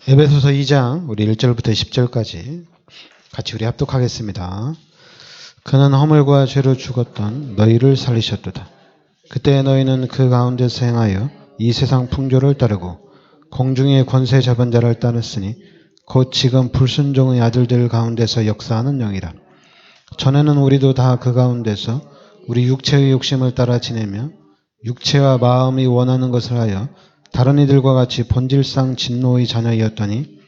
에베소서 2장 우리 1절부터 10절까지 같이 우리 합독하겠습니다. 그는 허물과 죄로 죽었던 너희를 살리셨도다. 그때 너희는 그 가운데서 행하여 이 세상 풍조를 따르고 공중의 권세 잡은 자를 따랐으니 곧 지금 불순종의 아들들 가운데서 역사하는 영이라. 전에는 우리도 다 그 가운데서 우리 육체의 욕심을 따라 지내며 육체와 마음이 원하는 것을 하여 다른 이들과 같이 본질상 진노의 자녀이었더니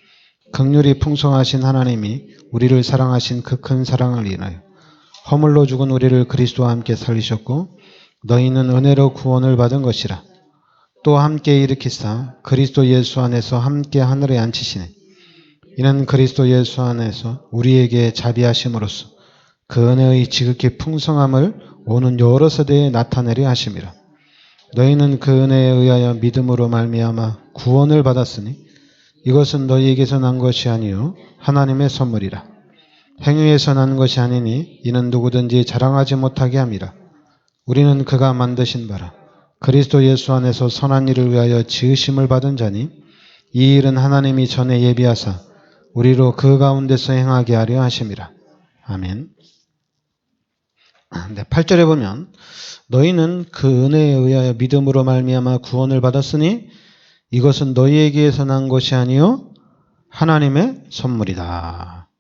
긍휼이 풍성하신 하나님이 우리를 사랑하신 그 큰 사랑을 인하여 허물로 죽은 우리를 그리스도와 함께 살리셨고 너희는 은혜로 구원을 받은 것이라. 또 함께 일으키사 그리스도 예수 안에서 함께 하늘에 앉히시네. 이는 그리스도 예수 안에서 우리에게 자비하심으로써 그 은혜의 지극히 풍성함을 오는 여러 세대에 나타내려 하심이라. 너희는 그 은혜에 의하여 믿음으로 말미암아 구원을 받았으니 이것은 너희에게서 난 것이 아니요 하나님의 선물이라. 행위에서 난 것이 아니니 이는 누구든지 자랑하지 못하게 함이라. 우리는 그가 만드신 바라 그리스도 예수 안에서 선한 일을 위하여 지으심을 받은 자니 이 일은 하나님이 전에 예비하사 우리로 그 가운데서 행하게 하려 하심이라. 아멘. 네, 8절에 보면 너희는 그 은혜에 의하여 믿음으로 말미암아 구원을 받았으니 이것은 너희에게서 난 것이 아니요 하나님의 선물이다.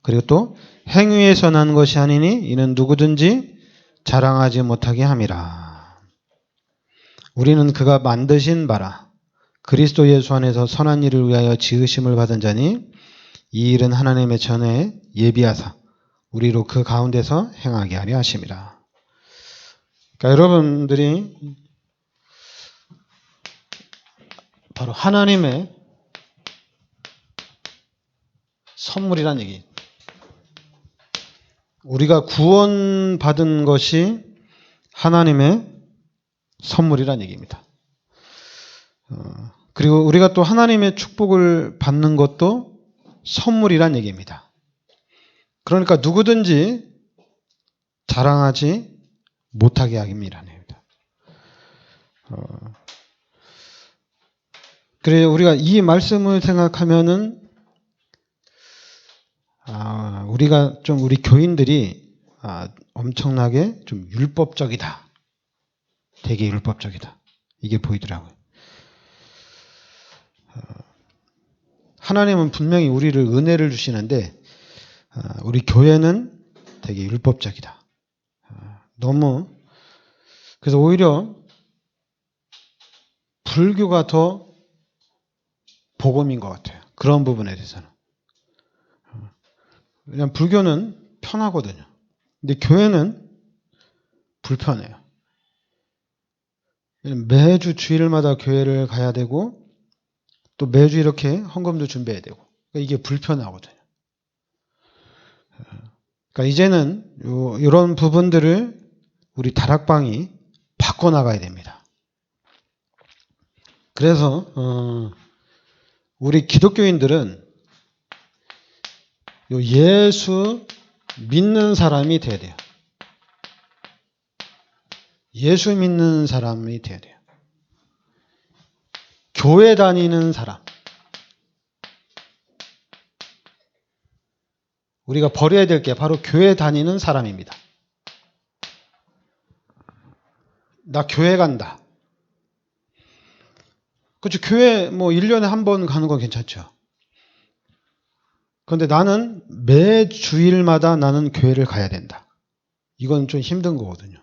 그리고 또 행위에서 난 것이 아니니 이는 누구든지 자랑하지 못하게 함이라. 우리는 그가 만드신 바라 그리스도 예수 안에서 선한 일을 위하여 지으심을 받은 자니 이 일은 하나님의 전에 예비하사 우리로 그 가운데서 행하게 하려 하심이라. 그러니까 여러분들이 바로 하나님의 선물이란 얘기. 우리가 구원받은 것이 하나님의 선물이란 얘기입니다. 그리고 우리가 또 하나님의 축복을 받는 것도 선물이란 얘기입니다. 그러니까 누구든지 자랑하지 못하게 하기입니다. 그래 우리가 이 말씀을 생각하면은 우리가 좀 우리 교인들이 엄청나게 좀 율법적이다. 되게 율법적이다. 이게 보이더라고요. 하나님은 분명히 우리를 은혜를 주시는데 우리 교회는 되게 율법적이다. 너무 그래서 오히려 불교가 더 복음인 것 같아요. 그런 부분에 대해서는. 왜냐하면 불교는 편하거든요. 근데 교회는 불편해요. 매주 주일마다 교회를 가야 되고 또 매주 이렇게 헌금도 준비해야 되고 그러니까 이게 불편하거든요. 그러니까 이제는 이런 부분들을 우리 다락방이 바꿔나가야 됩니다. 그래서 우리 기독교인들은 예수 믿는 사람이 돼야 돼요. 예수 믿는 사람이 돼야 돼요. 교회 다니는 사람. 우리가 버려야 될 게 바로 교회 다니는 사람입니다. 나 교회 간다. 그렇죠. 교회 1년에 한 번 가는 건 괜찮죠. 그런데 나는 매 주일마다 나는 교회를 가야 된다. 이건 좀 힘든 거거든요.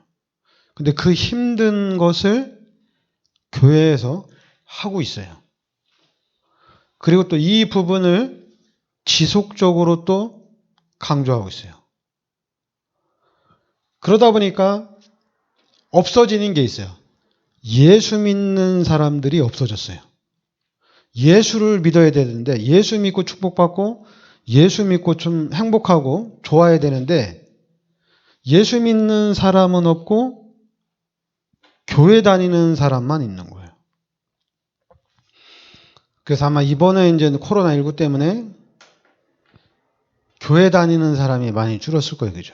근데 그 힘든 것을 교회에서 하고 있어요. 그리고 또 이 부분을 지속적으로 또 강조하고 있어요. 그러다 보니까 없어지는 게 있어요. 예수 믿는 사람들이 없어졌어요. 예수를 믿어야 되는데 예수 믿고 축복받고 예수 믿고 좀 행복하고 좋아야 되는데 예수 믿는 사람은 없고 교회 다니는 사람만 있는 거예요. 그래서 아마 이번에 이제 코로나19 때문에 교회 다니는 사람이 많이 줄었을 거예요. 그죠?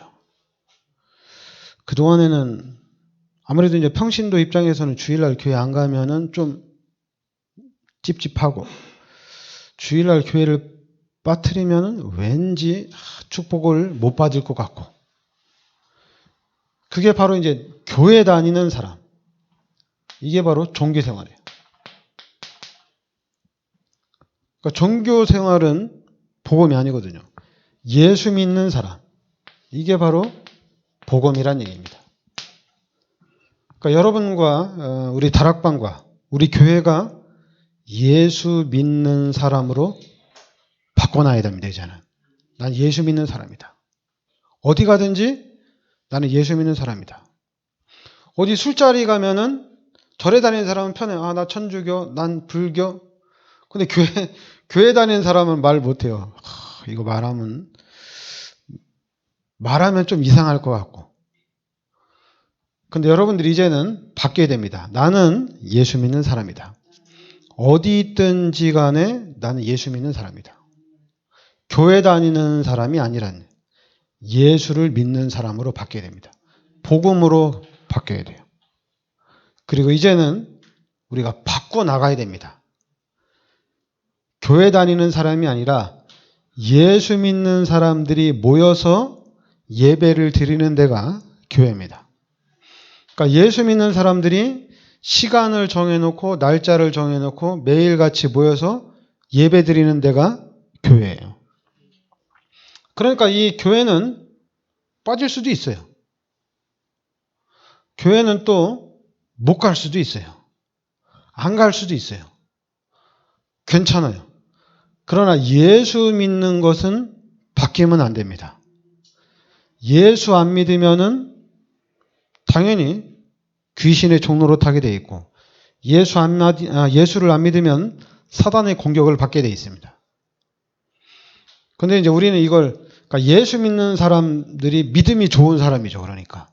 그동안에는 아무래도 이제 평신도 입장에서는 주일날 교회 안 가면은 좀 찝찝하고 주일날 교회를 빠뜨리면 왠지 축복을 못 받을 것 같고, 그게 바로 이제 교회 다니는 사람, 이게 바로 종교 생활이에요. 그러니까 종교 생활은 복음이 아니거든요. 예수 믿는 사람, 이게 바로 복음이란 얘기입니다. 그러니까 여러분과 우리 다락방과 우리 교회가 예수 믿는 사람으로 바꿔놔야 됩니다. 이제는 난 예수 믿는 사람이다. 어디 가든지 나는 예수 믿는 사람이다. 어디 술자리 가면은 절에 다니는 사람은 편해. 나 천주교, 난 불교. 근데 교회 다니는 사람은 말 못해요. 이거 말하면 좀 이상할 것 같고. 근데 여러분들이 이제는 바뀌어야 됩니다. 나는 예수 믿는 사람이다. 어디 있든지 간에 나는 예수 믿는 사람이다. 교회 다니는 사람이 아니란 예수를 믿는 사람으로 바뀌어야 됩니다. 복음으로 바뀌어야 돼요. 그리고 이제는 우리가 바꿔 나가야 됩니다. 교회 다니는 사람이 아니라 예수 믿는 사람들이 모여서 예배를 드리는 데가 교회입니다. 그러니까 예수 믿는 사람들이 시간을 정해놓고 날짜를 정해놓고 매일 같이 모여서 예배 드리는 데가 교회예요. 그러니까 이 교회는 빠질 수도 있어요. 교회는 또 못 갈 수도 있어요. 안 갈 수도 있어요. 괜찮아요. 그러나 예수 믿는 것은 바뀌면 안 됩니다. 예수 안 믿으면은 당연히 귀신의 종로로 타게 돼 있고, 예수를 안 믿으면 사단의 공격을 받게 돼 있습니다. 근데 이제 우리는 그러니까 예수 믿는 사람들이 믿음이 좋은 사람이죠. 그러니까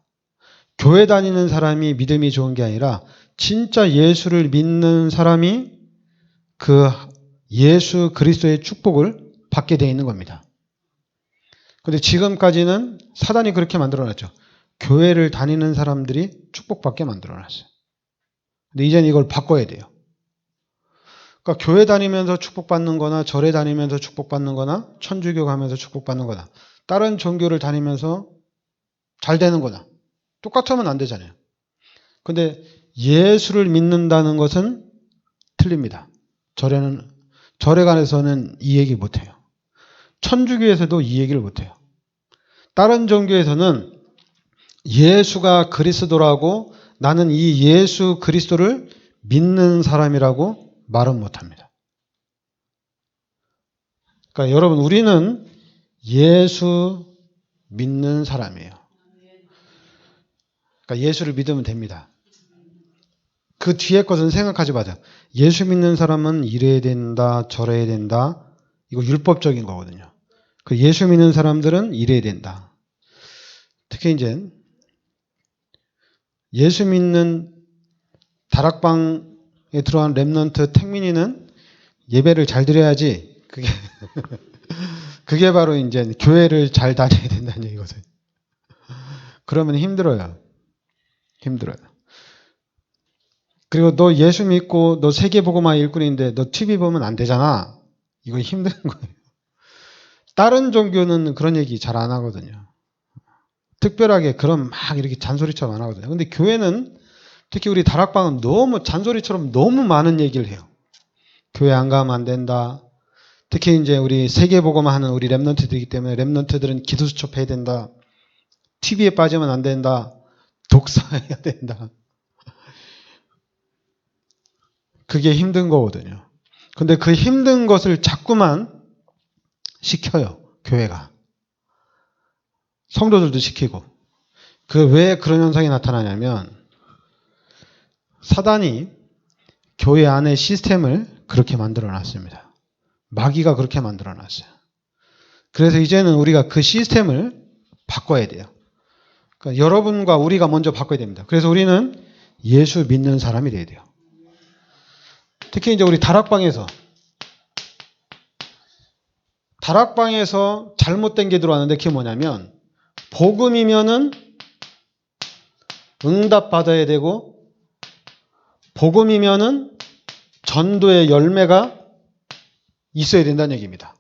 교회 다니는 사람이 믿음이 좋은 게 아니라 진짜 예수를 믿는 사람이 그 예수 그리스도의 축복을 받게 돼 있는 겁니다. 근데 지금까지는 사단이 그렇게 만들어놨죠. 교회를 다니는 사람들이 축복받게 만들어놨어요. 근데 이제는 이걸 바꿔야 돼요. 그러니까 교회 다니면서 축복받는 거나 절에 다니면서 축복받는 거나 천주교 가면서 축복받는 거나 다른 종교를 다니면서 잘 되는 거나 똑같으면 안 되잖아요. 근데 예수를 믿는다는 것은 틀립니다. 절에 관해서는 이 얘기 못해요. 천주교에서도 이 얘기를 못해요. 다른 종교에서는 예수가 그리스도라고 나는 이 예수 그리스도를 믿는 사람이라고 말은 못합니다. 그러니까 여러분, 우리는 예수 믿는 사람이에요. 그러니까 예수를 믿으면 됩니다. 그 뒤에 것은 생각하지 마세요. 예수 믿는 사람은 이래야 된다, 저래야 된다. 이거 율법적인 거거든요. 그 예수 믿는 사람들은 이래야 된다. 특히 이제 예수 믿는 다락방에 들어간 렘넌트 택민이는 예배를 잘 드려야지. 그게 바로 이제 교회를 잘 다녀야 된다는 얘기거든요. 그러면 힘들어요. 그리고 너 예수 믿고 너 세계복음화 일꾼인데 너 TV 보면 안 되잖아. 이거 힘든 거예요. 다른 종교는 그런 얘기 잘 안 하거든요. 특별하게 그런 막 이렇게 잔소리처럼 안 하거든요. 근데 교회는 특히 우리 다락방은 너무 잔소리처럼 너무 많은 얘기를 해요. 교회 안 가면 안 된다. 특히 이제 우리 세계복음화 하는 우리 렘넌트들이기 때문에 렘넌트들은 기도수첩 해야 된다. TV에 빠지면 안 된다. 독서해야 된다. 그게 힘든 거거든요. 근데 그 힘든 것을 자꾸만 시켜요. 교회가. 성도들도 시키고. 왜 그런 현상이 나타나냐면 사단이 교회 안에 시스템을 그렇게 만들어 놨습니다. 마귀가 그렇게 만들어 놨어요. 그래서 이제는 우리가 그 시스템을 바꿔야 돼요. 그러니까 여러분과 우리가 먼저 바꿔야 됩니다. 그래서 우리는 예수 믿는 사람이 돼야 돼요. 특히 이제 우리 다락방에서 잘못된 게 들어왔는데 그게 뭐냐면 복음이면은 응답 받아야 되고 복음이면은 전도의 열매가 있어야 된다는 얘기입니다.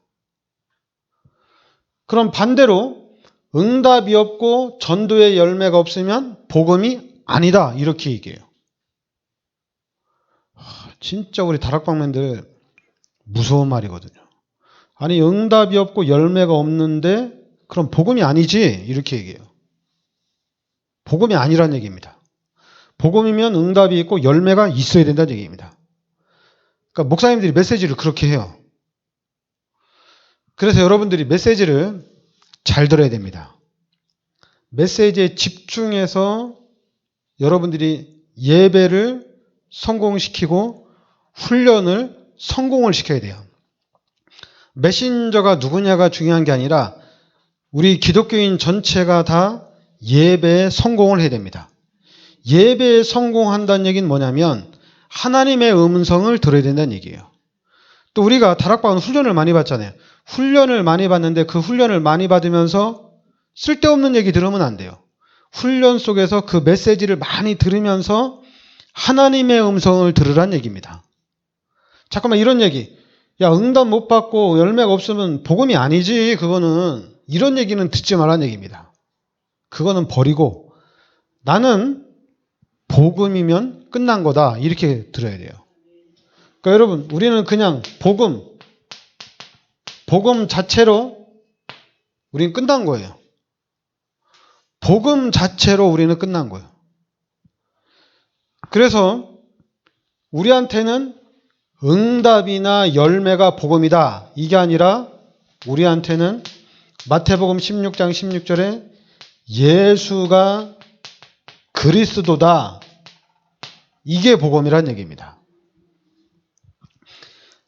그럼 반대로 응답이 없고 전도의 열매가 없으면 복음이 아니다. 이렇게 얘기해요. 진짜 우리 다락방맨들 무서운 말이거든요. 아니 응답이 없고 열매가 없는데 그럼 복음이 아니지? 이렇게 얘기해요. 복음이 아니란 얘기입니다. 복음이면 응답이 있고 열매가 있어야 된다는 얘기입니다. 그러니까 목사님들이 메시지를 그렇게 해요. 그래서 여러분들이 메시지를 잘 들어야 됩니다. 메시지에 집중해서 여러분들이 예배를 성공시키고 훈련을 성공을 시켜야 돼요. 메신저가 누구냐가 중요한 게 아니라 우리 기독교인 전체가 다 예배에 성공을 해야 됩니다. 예배에 성공한다는 얘기는 뭐냐면 하나님의 음성을 들어야 된다는 얘기예요. 또 우리가 다락방은 훈련을 많이 받잖아요. 훈련을 많이 받는데 그 훈련을 많이 받으면서 쓸데없는 얘기 들으면 안 돼요. 훈련 속에서 그 메시지를 많이 들으면서 하나님의 음성을 들으란 얘기입니다. 잠깐만 이런 얘기. 야 응답 못 받고 열매가 없으면 복음이 아니지. 그거는 이런 얘기는 듣지 말란 얘기입니다. 그거는 버리고 나는 복음이면 끝난 거다. 이렇게 들어야 돼요. 그러니까 여러분 우리는 그냥 복음 자체로 우리는 끝난 거예요. 복음 자체로 우리는 끝난 거예요. 그래서 우리한테는 응답이나 열매가 복음이다. 이게 아니라 우리한테는 마태복음 16장 16절에 예수가 그리스도다. 이게 복음이란 얘기입니다.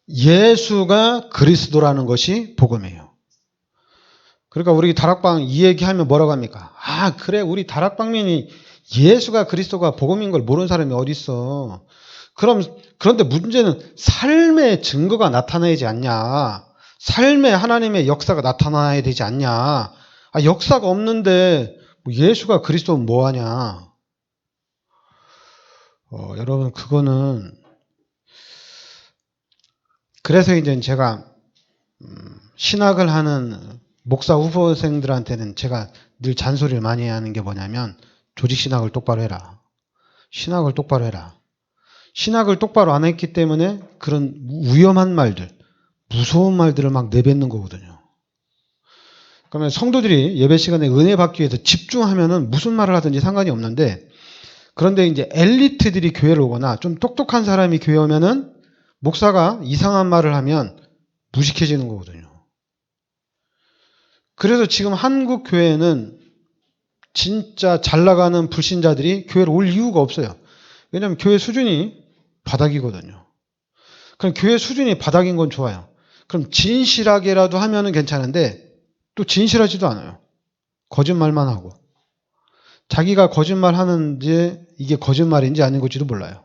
예수가 그리스도라는 것이 복음이에요. 그러니까 우리 다락방 이 얘기하면 뭐라고 합니까? 아 그래 우리 다락방민이 예수가 그리스도가 복음인 걸 모르는 사람이 어디 있어. 그런데 문제는 삶의 증거가 나타나야지 않냐. 삶에 하나님의 역사가 나타나야 되지 않냐. 아, 역사가 없는데 예수가 그리스도는 뭐하냐. 여러분 그거는 그래서 이제 제가 신학을 하는 목사 후보생들한테는 제가 늘 잔소리를 많이 하는 게 뭐냐면 조직신학을 똑바로 해라. 신학을 똑바로 해라. 신학을 똑바로 안 했기 때문에 그런 위험한 말들, 무서운 말들을 막 내뱉는 거거든요. 그러면 성도들이 예배 시간에 은혜 받기 위해서 집중하면은 무슨 말을 하든지 상관이 없는데 그런데 이제 엘리트들이 교회를 오거나 좀 똑똑한 사람이 교회 오면은 목사가 이상한 말을 하면 무식해지는 거거든요. 그래서 지금 한국 교회는 진짜 잘 나가는 불신자들이 교회를 올 이유가 없어요. 왜냐하면 교회 수준이 바닥이거든요. 그럼 교회 수준이 바닥인 건 좋아요. 그럼 진실하게라도 하면은 괜찮은데 또 진실하지도 않아요. 거짓말만 하고. 자기가 거짓말 하는지 이게 거짓말인지 아닌 건지도 몰라요.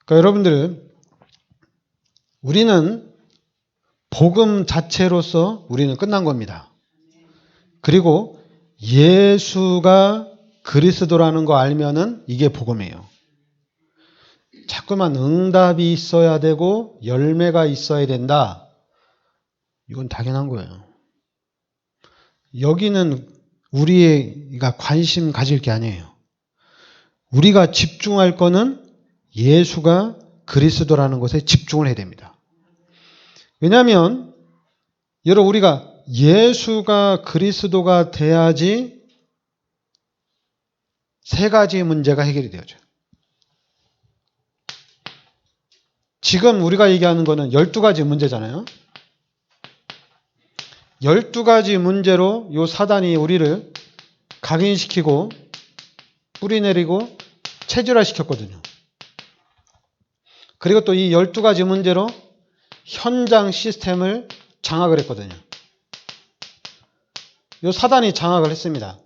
그러니까 여러분들 우리는 복음 자체로서 우리는 끝난 겁니다. 그리고 예수가 그리스도라는 거 알면은 이게 복음이에요. 자꾸만 응답이 있어야 되고 열매가 있어야 된다. 이건 당연한 거예요. 여기는 우리가 관심 가질 게 아니에요. 우리가 집중할 거는 예수가 그리스도라는 것에 집중을 해야 됩니다. 왜냐하면 여러분 우리가 예수가 그리스도가 돼야지 세 가지 문제가 해결이 되어져요. 지금 우리가 얘기하는 거는 12가지 문제잖아요. 12가지 문제로 요 사단이 우리를 각인시키고 뿌리내리고 체질화시켰거든요. 그리고 또 이 12가지 문제로 현장 시스템을 장악을 했거든요. 요 사단이 장악을 했습니다.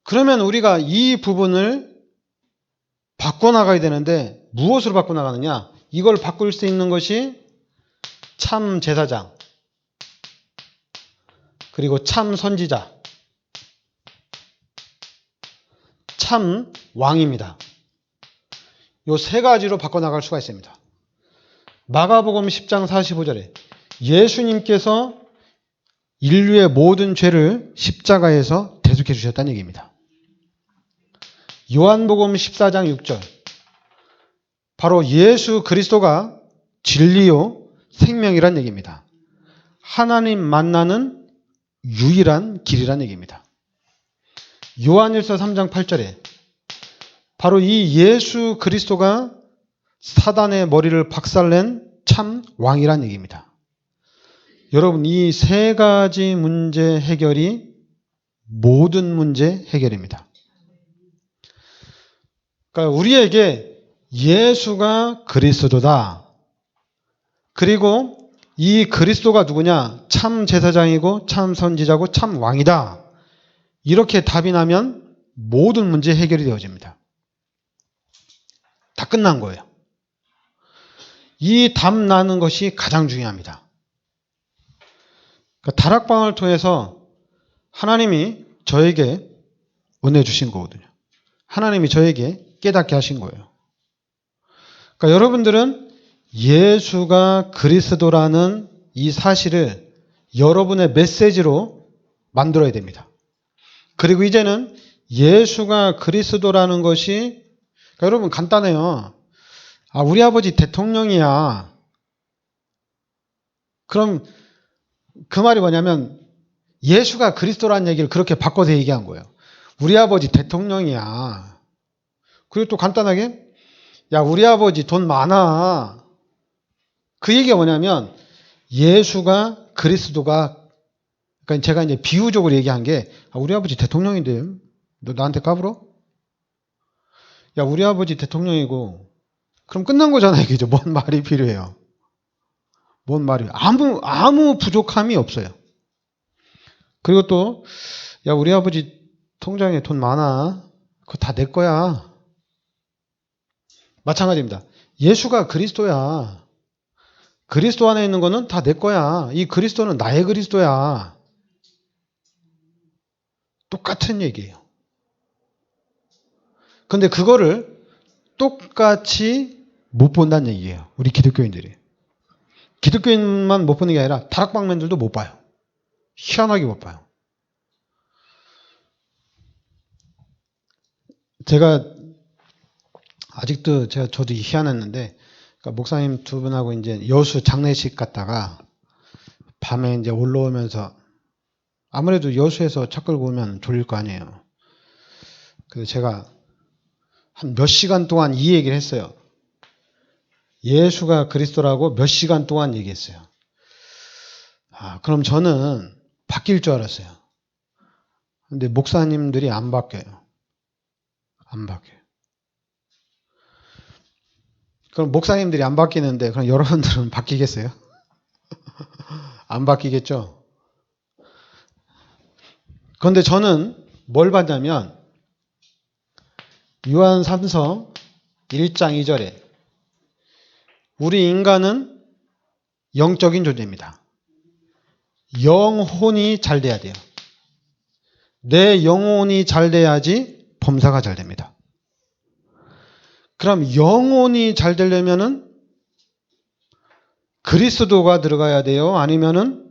그러면 우리가 이 부분을 바꿔나가야 되는데 무엇으로 바꿔나가느냐? 이걸 바꿀 수 있는 것이 참 제사장 그리고 참 선지자 참 왕입니다. 요 세 가지로 바꿔나갈 수가 있습니다. 마가복음 10장 45절에 예수님께서 인류의 모든 죄를 십자가에서 대속해 주셨다는 얘기입니다. 요한복음 14장 6절 바로 예수 그리스도가 진리요 생명이란 얘기입니다. 하나님 만나는 유일한 길이란 얘기입니다. 요한일서 3장 8절에 바로 이 예수 그리스도가 사단의 머리를 박살낸 참 왕이란 얘기입니다. 여러분, 이 세 가지 문제 해결이 모든 문제 해결입니다. 그러니까 우리에게 예수가 그리스도다. 그리고 이 그리스도가 누구냐? 참 제사장이고 참 선지자고 참 왕이다. 이렇게 답이 나면 모든 문제 해결이 되어집니다. 다 끝난 거예요. 이 답 나는 것이 가장 중요합니다. 그러니까 다락방을 통해서 하나님이 저에게 은혜 주신 거거든요. 하나님이 저에게 깨닫게 하신 거예요. 그러니까 여러분들은 예수가 그리스도라는 이 사실을 여러분의 메시지로 만들어야 됩니다. 그리고 이제는 예수가 그리스도라는 것이 그러니까 여러분 간단해요. 우리 아버지 대통령이야. 그럼 그 말이 뭐냐면 예수가 그리스도라는 얘기를 그렇게 바꿔서 얘기한 거예요. 우리 아버지 대통령이야. 그리고 또 간단하게 야 우리 아버지 돈 많아. 그 얘기가 뭐냐면 예수가 그리스도가 그러니까 제가 이제 비유적으로 얘기한 게 우리 아버지 대통령인데 너 나한테 까불어? 야 우리 아버지 대통령이고 그럼 끝난 거잖아요. 이게 뭔 말이 필요해요. 뭔 말이 아무 부족함이 없어요. 그리고 또 야 우리 아버지 통장에 돈 많아. 그거 다 내 거야. 마찬가지입니다. 예수가 그리스도야. 그리스도 안에 있는 거는 다 내 거야. 이 그리스도는 나의 그리스도야. 똑같은 얘기예요. 근데 그거를 똑같이 못 본다는 얘기예요. 우리 기독교인들이. 기독교인만 못 보는 게 아니라 다락방맨들도 못 봐요. 희한하게 못 봐요. 제가 아직도 저도 희한했는데 그러니까 목사님 두 분하고 이제 여수 장례식 갔다가 밤에 이제 올라오면서 아무래도 여수에서 차 끌고 오면 졸릴 거 아니에요. 그래서 제가 한 몇 시간 동안 이 얘기를 했어요. 예수가 그리스도라고 몇 시간 동안 얘기했어요. 그럼 저는 바뀔 줄 알았어요. 근데 목사님들이 안 바뀌어요. 안 바뀌어요. 그럼 목사님들이 안 바뀌는데 그럼 여러분들은 바뀌겠어요? 안 바뀌겠죠? 그런데 저는 뭘 봤냐면 요한 3서 1장 2절에 우리 인간은 영적인 존재입니다. 영혼이 잘 돼야 돼요. 내 영혼이 잘 돼야지 범사가 잘 됩니다. 그럼 영혼이 잘 되려면은 그리스도가 들어가야 돼요? 아니면은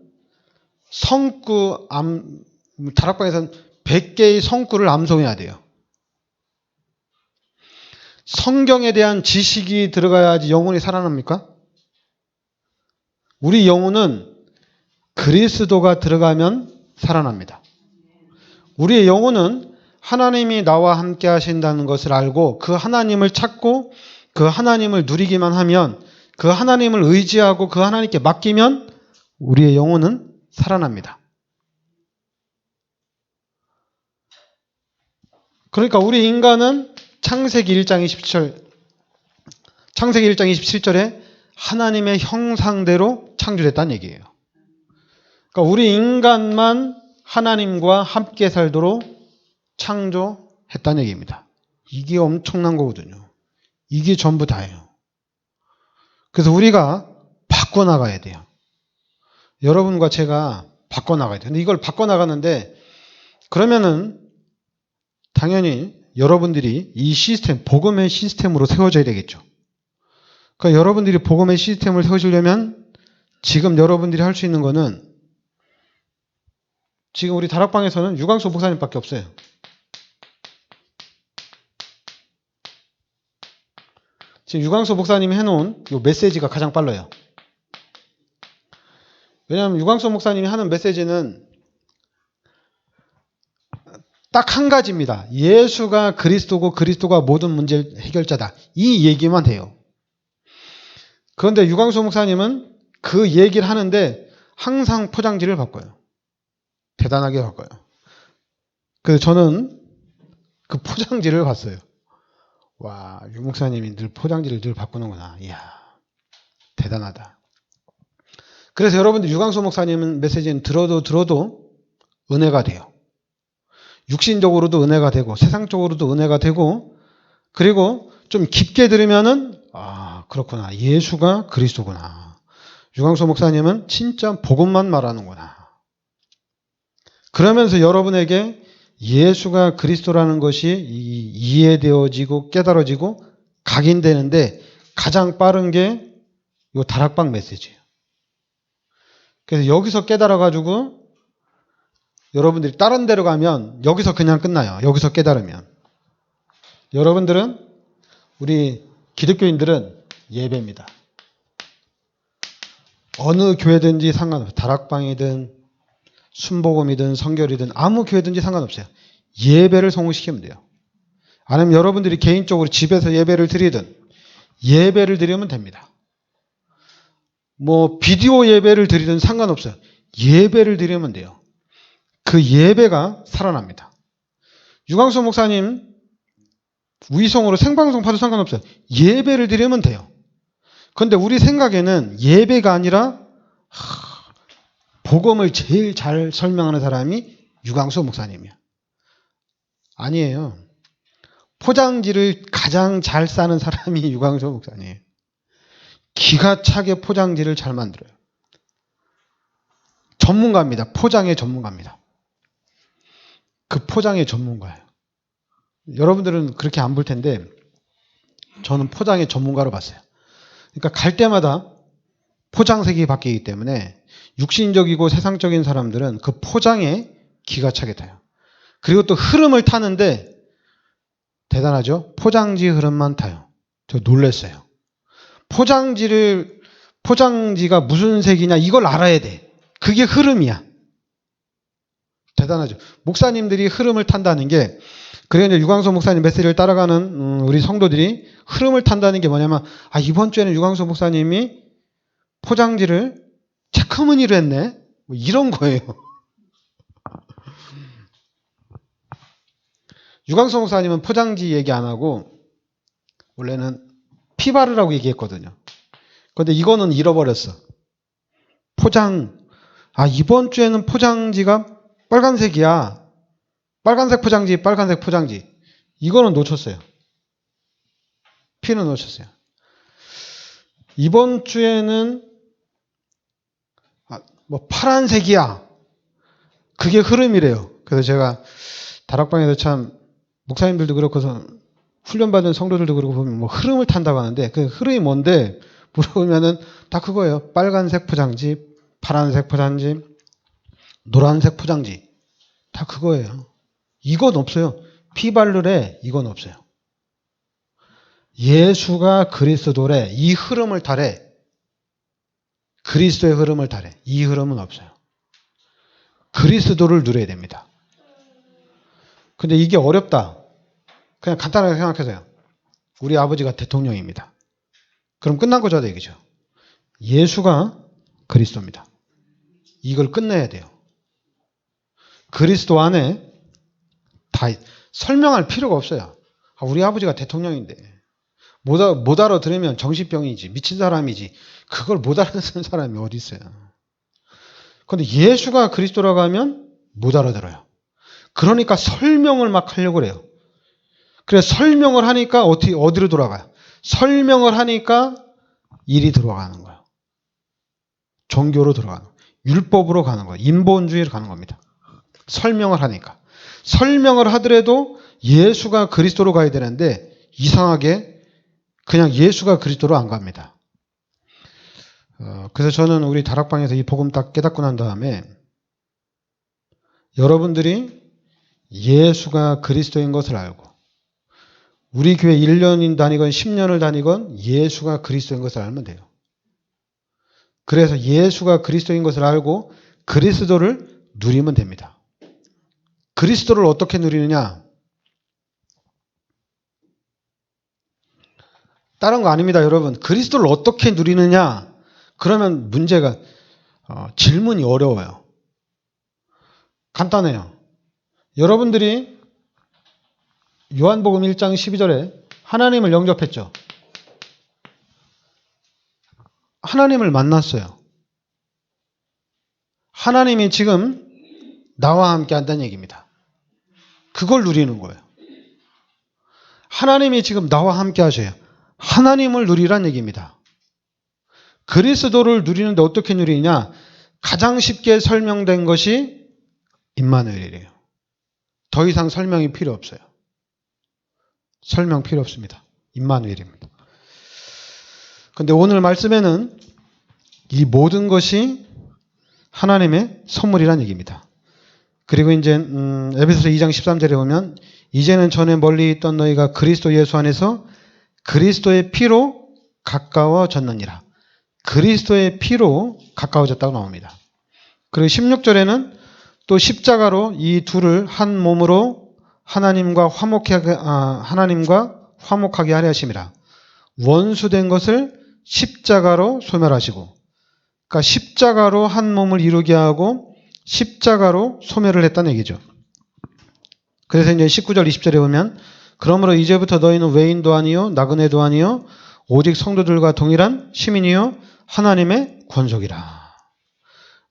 다락방에서는 100개의 성구를 암송해야 돼요. 성경에 대한 지식이 들어가야지 영혼이 살아납니까? 우리 영혼은 그리스도가 들어가면 살아납니다. 우리의 영혼은 하나님이 나와 함께 하신다는 것을 알고 그 하나님을 찾고 그 하나님을 누리기만 하면 그 하나님을 의지하고 그 하나님께 맡기면 우리의 영혼은 살아납니다. 그러니까 우리 인간은 창세기 1장 27절에 하나님의 형상대로 창조됐다는 얘기예요. 그러니까 우리 인간만 하나님과 함께 살도록 창조했다는 얘기입니다. 이게 엄청난 거거든요. 이게 전부 다예요. 그래서 우리가 바꿔나가야 돼요. 여러분과 제가 바꿔나가야 돼요. 근데 이걸 바꿔나가는데 그러면은 당연히 여러분들이 이 시스템, 복음의 시스템으로 세워져야 되겠죠. 그러니까 여러분들이 복음의 시스템을 세우시려면 지금 여러분들이 할 수 있는 거는 지금 우리 다락방에서는 유광수 목사님밖에 없어요. 지금 유광수 목사님이 해놓은 이 메시지가 가장 빨라요. 왜냐하면 유광수 목사님이 하는 메시지는 딱 한 가지입니다. 예수가 그리스도고 그리스도가 모든 문제 해결자다. 이 얘기만 해요. 그런데 유광수 목사님은 그 얘기를 하는데 항상 포장지를 바꿔요. 대단하게 바꿔요. 그래서 저는 그 포장지를 봤어요. 와, 유 목사님이 늘 포장지를 늘 바꾸는구나. 이야, 대단하다. 그래서 여러분들 유광수 목사님 메시지는 들어도 은혜가 돼요. 육신적으로도 은혜가 되고 세상적으로도 은혜가 되고 그리고 좀 깊게 들으면은 그렇구나. 예수가 그리스도구나. 유광수 목사님은 진짜 복음만 말하는구나. 그러면서 여러분에게 예수가 그리스도라는 것이 이해되어지고 깨달아지고 각인되는데 가장 빠른 게 이 다락방 메시지예요. 그래서 여기서 깨달아가지고 여러분들이 다른 데로 가면 여기서 그냥 끝나요. 여기서 깨달으면. 여러분들은 우리 기독교인들은 예배입니다. 어느 교회든지 상관없어요. 다락방이든 순복음이든 성결이든 아무 교회든지 상관없어요. 예배를 성공시키면 돼요. 아니면 여러분들이 개인적으로 집에서 예배를 드리든 예배를 드리면 됩니다. 뭐 비디오 예배를 드리든 상관없어요. 예배를 드리면 돼요. 그 예배가 살아납니다. 유광수 목사님 위성으로 생방송 봐도 상관없어요. 예배를 드리면 돼요. 그런데 우리 생각에는 예배가 아니라 복음을 제일 잘 설명하는 사람이 유광수 목사님이야. 아니에요. 포장지를 가장 잘 싸는 사람이 유광수 목사님이에요. 기가 차게 포장지를 잘 만들어요. 전문가입니다. 포장의 전문가입니다. 그 포장의 전문가예요. 여러분들은 그렇게 안 볼 텐데 저는 포장의 전문가로 봤어요. 그러니까 갈 때마다 포장색이 바뀌기 때문에 육신적이고 세상적인 사람들은 그 포장에 기가 차게 타요. 그리고 또 흐름을 타는데 대단하죠? 포장지 흐름만 타요. 저 놀랐어요. 포장지가 무슨 색이냐 이걸 알아야 돼. 그게 흐름이야. 대단하죠. 목사님들이 흐름을 탄다는 게 그래서 이제 유광수 목사님 메시지를 따라가는 우리 성도들이 흐름을 탄다는 게 뭐냐면 이번 주에는 유광수 목사님이 포장지를 체크무늬로 했네. 뭐 이런 거예요. 유광수 목사님은 포장지 얘기 안 하고 원래는 피바르라고 얘기했거든요. 그런데 이거는 잃어버렸어. 이번 주에는 포장지가 빨간색이야. 빨간색 포장지. 이거는 놓쳤어요. 피는 놓쳤어요. 이번 주에는 뭐 파란색이야. 그게 흐름이래요. 그래서 제가 다락방에서 참 목사님들도 그렇고서 훈련받은 성도들도 그렇고 보면 뭐 흐름을 탄다고 하는데 그 흐름이 뭔데 물어보면은 다 그거예요. 빨간색 포장지, 파란색 포장지, 노란색 포장지. 다 그거예요. 이건 없어요. 피발르래 이건 없어요. 예수가 그리스도래 이 흐름을 타래. 그리스도의 흐름을 타래. 이 흐름은 없어요. 그리스도를 누려야 됩니다. 근데 이게 어렵다. 그냥 간단하게 생각하세요. 우리 아버지가 대통령입니다. 그럼 끝난 거죠, 얘기죠. 예수가 그리스도입니다. 이걸 끝내야 돼요. 그리스도 안에 다 설명할 필요가 없어요. 우리 아버지가 대통령인데 못 알아들으면 정신병이지 미친 사람이지 그걸 못 알아듣는 사람이 어디 있어요. 그런데 예수가 그리스도라고 하면 못 알아들어요. 그러니까 설명을 막 하려고 그래요. 그래서 설명을 하니까 어디로 돌아가요? 설명을 하니까 일이 들어가는 거예요. 종교로 들어가는 거예요. 율법으로 가는 거예요. 인본주의로 가는 겁니다. 설명을 하니까. 설명을 하더라도 예수가 그리스도로 가야 되는데 이상하게 그냥 예수가 그리스도로 안 갑니다. 그래서 저는 우리 다락방에서 이 복음 딱 깨닫고 난 다음에 여러분들이 예수가 그리스도인 것을 알고 우리 교회 1년인 다니건 10년을 다니건 예수가 그리스도인 것을 알면 돼요. 그래서 예수가 그리스도인 것을 알고 그리스도를 누리면 됩니다. 그리스도를 어떻게 누리느냐? 다른 거 아닙니다, 여러분. 그리스도를 어떻게 누리느냐? 그러면 문제가 질문이 어려워요. 간단해요. 여러분들이 요한복음 1장 12절에 하나님을 영접했죠. 하나님을 만났어요. 하나님이 지금 나와 함께 한다는 얘기입니다. 그걸 누리는 거예요. 하나님이 지금 나와 함께 하셔요. 하나님을 누리란 얘기입니다. 그리스도를 누리는데 어떻게 누리느냐? 가장 쉽게 설명된 것이 임마누엘이래요. 더 이상 설명이 필요 없어요. 설명 필요 없습니다. 임마누엘입니다. 그런데 오늘 말씀에는 이 모든 것이 하나님의 선물이란 얘기입니다. 그리고 이제 에베소서 2장 13절에 보면 이제는 전에 멀리 있던 너희가 그리스도 예수 안에서 그리스도의 피로 가까워졌느니라. 그리스도의 피로 가까워졌다고 나옵니다. 그리고 16절에는 또 십자가로 이 둘을 한 몸으로 하나님과 화목하게 하려 하심이라. 원수된 것을 십자가로 소멸하시고, 그러니까 십자가로 한 몸을 이루게 하고 십자가로 소멸을 했다는 얘기죠. 그래서 이제 19절 20절에 보면 그러므로 이제부터 너희는 외인도 아니요 나그네도 아니요 오직 성도들과 동일한 시민이요 하나님의 권속이라.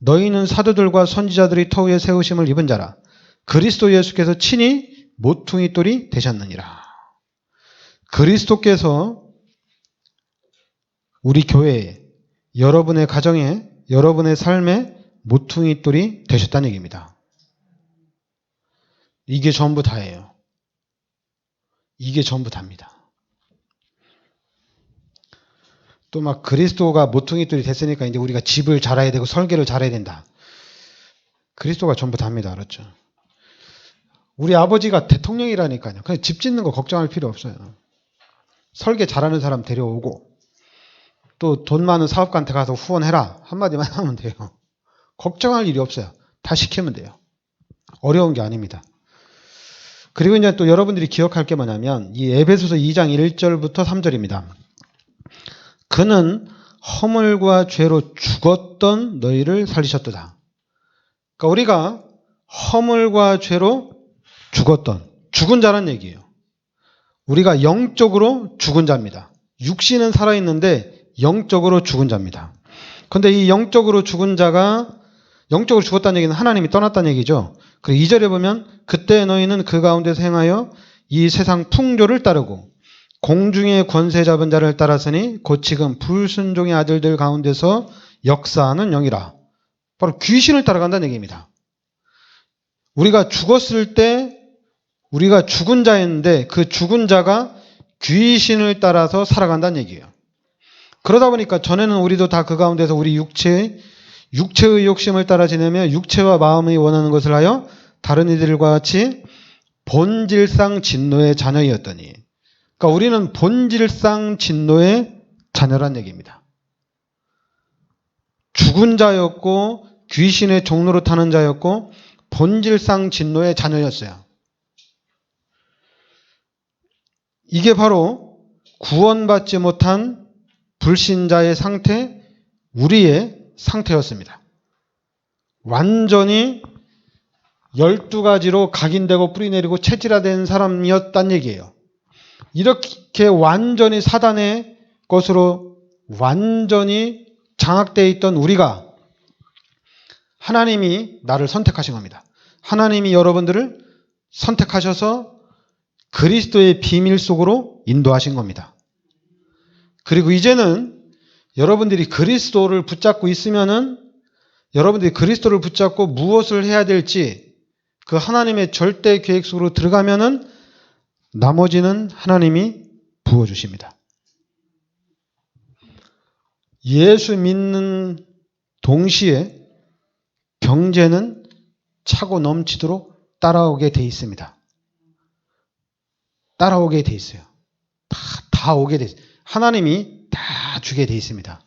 너희는 사도들과 선지자들이 터위에 세우심을 입은 자라. 그리스도 예수께서 친히 모퉁이 돌이 되셨느니라. 그리스도께서 우리 교회에, 여러분의 가정에, 여러분의 삶에 모퉁이 돌이 되셨다는 얘기입니다. 이게 전부 다예요. 이게 전부 답니다. 또 막 그리스도가 모퉁이 돌이 됐으니까 이제 우리가 집을 잘해야 되고 설계를 잘해야 된다. 그리스도가 전부 답니다. 알았죠? 우리 아버지가 대통령이라니까요. 그냥 집 짓는 거 걱정할 필요 없어요. 설계 잘하는 사람 데려오고 또 돈 많은 사업가한테 가서 후원해라. 한마디만 하면 돼요. 걱정할 일이 없어요. 다 시키면 돼요. 어려운 게 아닙니다. 그리고 이제 또 여러분들이 기억할 게 뭐냐면 이 에베소서 2장 1절부터 3절입니다. 그는 허물과 죄로 죽었던 너희를 살리셨도다. 그러니까 우리가 허물과 죄로 죽은 자란 얘기예요. 우리가 영적으로 죽은 자입니다. 육신은 살아있는데 영적으로 죽은 자입니다. 그런데 이 영적으로 죽은 자가 영적으로 죽었다는 얘기는 하나님이 떠났다는 얘기죠. 그리고 2절에 보면 그때 너희는 그 가운데서 행하여 이 세상 풍조를 따르고 공중의 권세 잡은 자를 따랐으니 곧 지금 불순종의 아들들 가운데서 역사하는 영이라. 바로 귀신을 따라간다는 얘기입니다. 우리가 죽었을 때 우리가 죽은 자였는데 그 죽은 자가 귀신을 따라서 살아간다는 얘기예요. 그러다 보니까 전에는 우리도 다 그 가운데서 우리 육체의 욕심을 따라 지내며 육체와 마음이 원하는 것을 하여 다른 이들과 같이 본질상 진노의 자녀이었더니, 그러니까 우리는 본질상 진노의 자녀란 얘기입니다. 죽은 자였고 귀신의 종로로 타는 자였고 본질상 진노의 자녀였어요. 이게 바로 구원받지 못한 불신자의 상태, 우리의 상태였습니다. 완전히 12가지로 각인되고 뿌리내리고 체질화된 사람이었단 얘기예요. 이렇게 완전히 사단의 것으로 완전히 장악되어 있던 우리가 하나님이 나를 선택하신 겁니다. 하나님이 여러분들을 선택하셔서 그리스도의 비밀 속으로 인도하신 겁니다. 그리고 이제는 여러분들이 그리스도를 붙잡고 있으면은 여러분들이 그리스도를 붙잡고 무엇을 해야 될지 그 하나님의 절대 계획 속으로 들어가면은 나머지는 하나님이 부어주십니다. 예수 믿는 동시에 경제는 차고 넘치도록 따라오게 돼 있습니다. 따라오게 돼 있어요. 다 오게 돼 있어요. 하나님이 다 주게 돼 있습니다.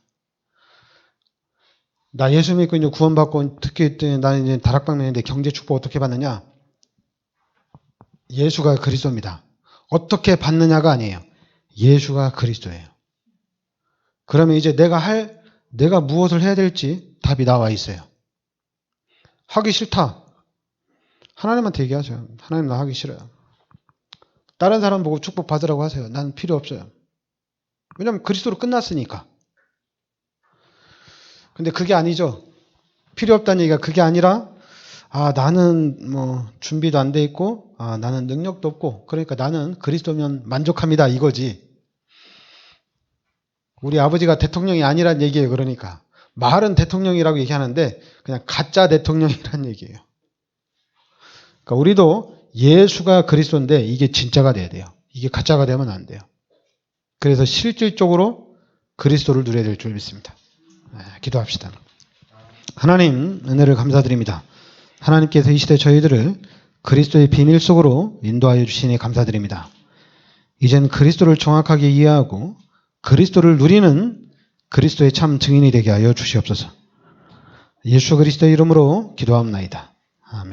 나 예수 믿고 이제 구원받고 특히 나는 이제 다락방면인데 경제 축복 어떻게 받느냐? 예수가 그리스도입니다. 어떻게 받느냐가 아니에요. 예수가 그리스도예요. 그러면 이제 내가 무엇을 해야 될지 답이 나와 있어요. 하기 싫다. 하나님한테 얘기하세요. 하나님 나 하기 싫어요. 다른 사람 보고 축복 받으라고 하세요. 난 필요 없어요. 왜냐하면 그리스도로 끝났으니까. 근데 그게 아니죠. 필요 없다는 얘기가 그게 아니라 나는 뭐 준비도 안 돼 있고 나는 능력도 없고 그러니까 나는 그리스도면 만족합니다 이거지. 우리 아버지가 대통령이 아니란 얘기예요. 그러니까 말은 대통령이라고 얘기하는데 그냥 가짜 대통령이란 얘기예요. 그러니까 우리도 예수가 그리스도인데 이게 진짜가 돼야 돼요. 이게 가짜가 되면 안 돼요. 그래서 실질적으로 그리스도를 누려야 될 줄 믿습니다. 기도합시다. 하나님 은혜를 감사드립니다. 하나님께서 이 시대 저희들을 그리스도의 비밀 속으로 인도하여 주시니 감사드립니다. 이젠 그리스도를 정확하게 이해하고 그리스도를 누리는 그리스도의 참 증인이 되게 하여 주시옵소서. 예수 그리스도의 이름으로 기도합나이다.